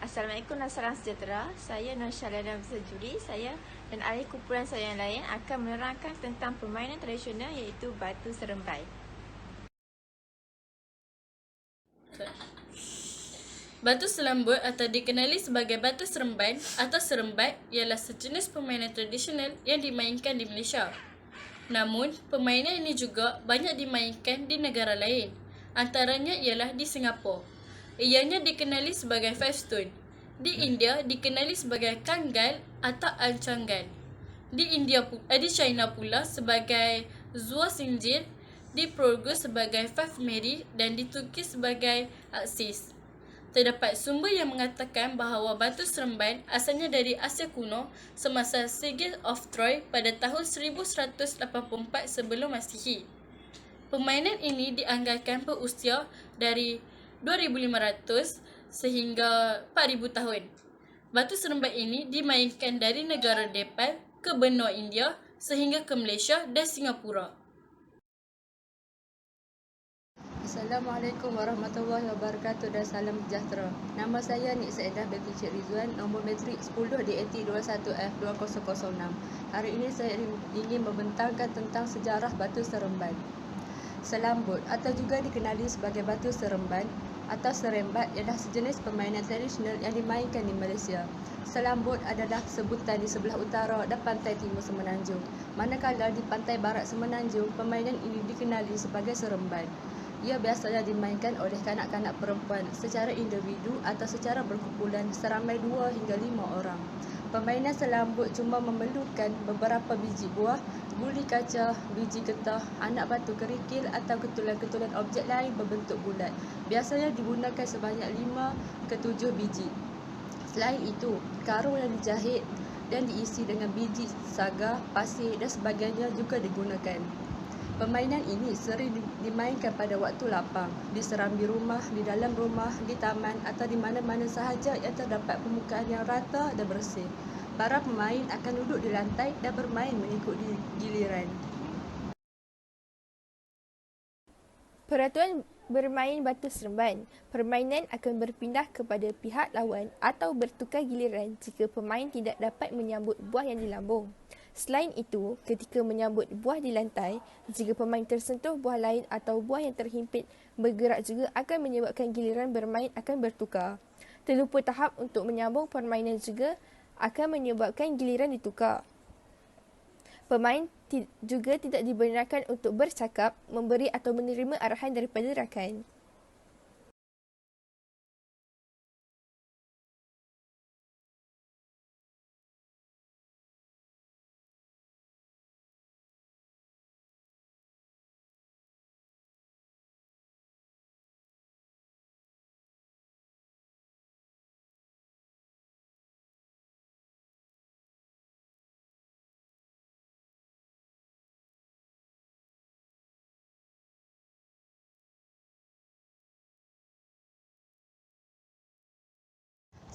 Assalamualaikum dan salam sejahtera. Saya Nur Syaliana Bersajuri. Saya dan ahli kumpulan saya yang lain akan menerangkan tentang permainan tradisional iaitu batu serembai. Batu selambut atau dikenali sebagai batu seremban atau serembat ialah sejenis permainan tradisional yang dimainkan di Malaysia. Namun, permainan ini juga banyak dimainkan di negara lain. Antaranya ialah di Singapura. Ianya dikenali sebagai five stone. Di India dikenali sebagai Kangal atau Ancanggal. Di China pula sebagai Zhuo Xingjie, di Peru sebagai Five Mary dan di Turki sebagai Axis. Terdapat sumber yang mengatakan bahawa batu seremban asalnya dari Asia kuno semasa Siege of Troy pada tahun 1184 sebelum Masihi. Permainan ini dianggarkan berusia dari 2500 sehingga 4000 tahun. Batu seremban ini dimainkan dari negara Nepal ke benua India sehingga ke Malaysia dan Singapura. Assalamualaikum warahmatullahi wabarakatuh dan salam sejahtera. Nama saya Nik Saedah binti Cik Rizwan, nombor metrik 10 DAT 21F2006. Hari ini saya ingin membentangkan tentang sejarah batu seremban. Selambut atau juga dikenali sebagai batu seremban atau serembat ialah sejenis permainan tradisional yang dimainkan di Malaysia. Selambut adalah sebutan di sebelah utara dan pantai timur Semenanjung. Manakala di pantai barat Semenanjung, permainan ini dikenali sebagai seremban. Ia biasanya dimainkan oleh kanak-kanak perempuan secara individu atau secara berkumpulan seramai 2 hingga 5 orang. Permainan selambut cuma memerlukan beberapa biji buah, guli kaca, biji getah, anak batu kerikil atau ketulan-ketulan objek lain berbentuk bulat. Biasanya digunakan sebanyak 5 ke 7 biji. Selain itu, karung yang dijahit dan diisi dengan biji saga, pasir dan sebagainya juga digunakan. Permainan ini sering dimainkan pada waktu lapang, di serambi rumah, di dalam rumah, di taman atau di mana-mana sahaja yang terdapat permukaan yang rata dan bersih. Para pemain akan duduk di lantai dan bermain mengikut giliran. Peraturan bermain batu seremban. Permainan akan berpindah kepada pihak lawan atau bertukar giliran jika pemain tidak dapat menyambut buah yang dilambung. Selain itu, ketika menyambut buah di lantai, jika pemain tersentuh buah lain atau buah yang terhimpit bergerak juga akan menyebabkan giliran bermain akan bertukar. Terlupa tahap untuk menyambung permainan juga akan menyebabkan giliran ditukar. Pemain juga tidak dibenarkan untuk bercakap, memberi atau menerima arahan daripada rakan.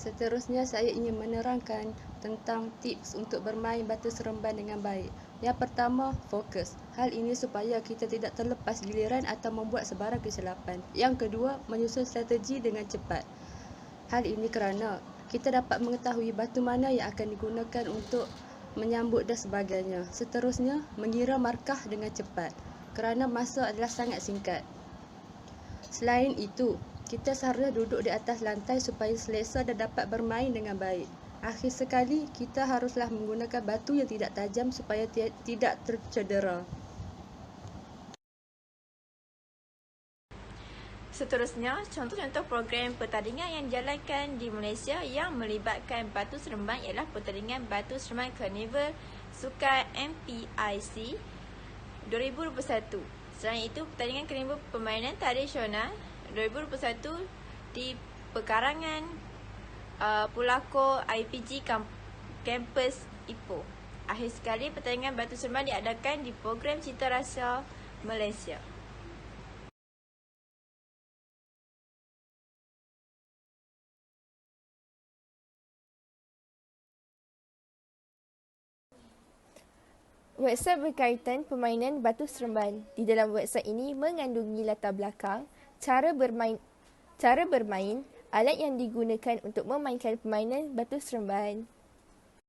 Seterusnya saya ingin menerangkan tentang tips untuk bermain batu seremban dengan baik. Yang pertama, fokus. Hal ini supaya kita tidak terlepas giliran atau membuat sebarang kesilapan. Yang kedua, menyusun strategi dengan cepat. Hal ini kerana kita dapat mengetahui batu mana yang akan digunakan untuk menyambut dan sebagainya. Seterusnya, mengira markah dengan cepat kerana masa adalah sangat singkat. Selain itu, kita seharusnya duduk di atas lantai supaya selesa dan dapat bermain dengan baik. Akhir sekali, kita haruslah menggunakan batu yang tidak tajam supaya tidak tercedera. Seterusnya, contoh-contoh program pertandingan yang dijalankan di Malaysia yang melibatkan batu seremban ialah pertandingan Batu Seremban Carnival Sukan MPIC 2021. Selain itu, pertandingan Carnival Permainan Tradisional 2021 di pekarangan Pulako IPG Kampus Ipoh. Akhir sekali, pertandingan batu seremban diadakan di program Cita Rasa Malaysia. Website berkaitan permainan batu seremban. Di dalam website ini mengandungi latar belakang, cara bermain, Alat yang digunakan untuk memainkan permainan batu seremban.